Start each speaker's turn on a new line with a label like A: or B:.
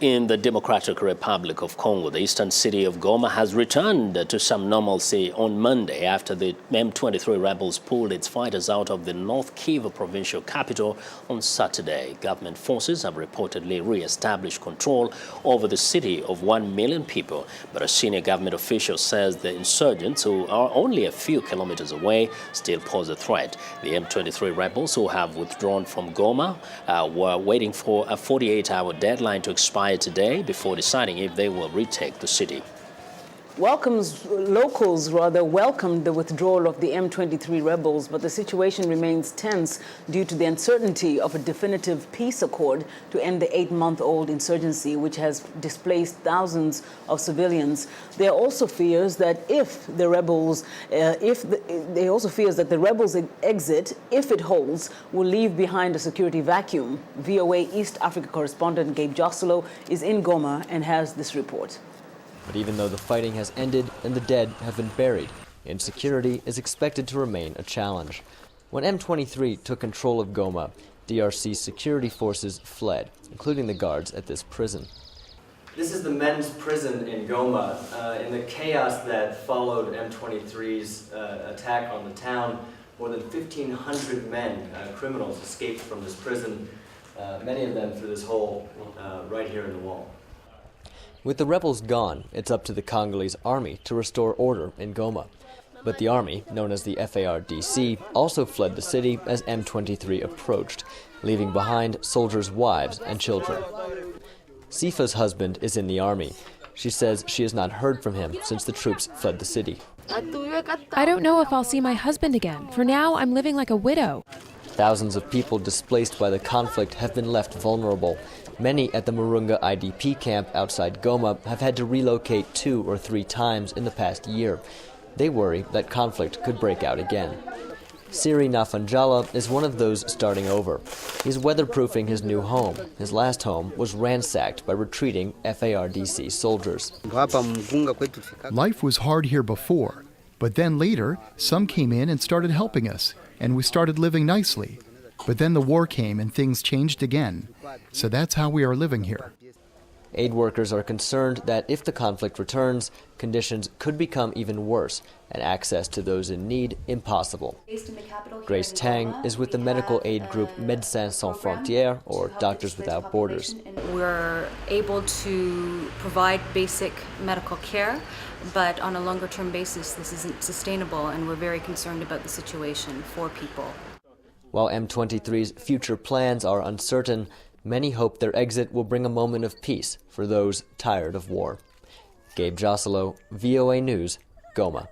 A: In the Democratic Republic of Congo, the eastern city of Goma has returned to some normalcy on Monday after the M23 rebels pulled its fighters out of the North Kivu provincial capital on Saturday. Government forces have reportedly re-established control over the city of 1 million people, but a senior government official says the insurgents, who are only a few kilometers away, still pose a threat. The M23 rebels, who have withdrawn from Goma, were waiting for a 48-hour deadline to expire today before deciding if they will retake the city.
B: Locals welcomed the withdrawal of the M23 rebels, but the situation remains tense due to the uncertainty of a definitive peace accord to end the 8-month-old insurgency, which has displaced thousands of civilians. There are also fears that the rebels' exit, if it holds, will leave behind a security vacuum. VOA East Africa correspondent Gabe Joselow is in Goma and has this report.
C: But even though the fighting has ended and the dead have been buried, insecurity is expected to remain a challenge. When M23 took control of Goma, DRC Security forces fled, including the guards at this prison.
D: This is the men's prison in Goma. In the chaos that followed M23's attack on the town, more than 1,500 men, criminals, escaped from this prison, many of them through this hole right here in the wall.
C: With the rebels gone, it's up to the Congolese army to restore order in Goma. But the army, known as the FARDC, also fled the city as M23 approached, leaving behind soldiers' wives and children. Sifa's husband is in the army. She says she has not heard from him since the troops fled the city.
E: I don't know if I'll see my husband again. For now, I'm living like a widow.
C: Thousands of people displaced by the conflict have been left vulnerable. Many at the Murunga IDP camp outside Goma have had to relocate 2 or 3 times in the past year. They worry that conflict could break out again. Sirie Nafanjala is one of those starting over. He's weatherproofing his new home. His last home was ransacked by retreating FARDC soldiers.
F: Life was hard here before, but then later, some came in and started helping us, and we started living nicely. But then the war came and things changed again. So that's how we are living here.
C: Aid workers are concerned that if the conflict returns, conditions could become even worse and access to those in need impossible. Grace Tang is with the medical aid group Médecins Sans Frontières, or Doctors Without Borders.
G: We're able to provide basic medical care, but on a longer-term basis, this isn't sustainable, and we're very concerned about the situation for people.
C: While M23's future plans are uncertain, many hope their exit will bring a moment of peace for those tired of war. Gabe Joselow, VOA News, Goma.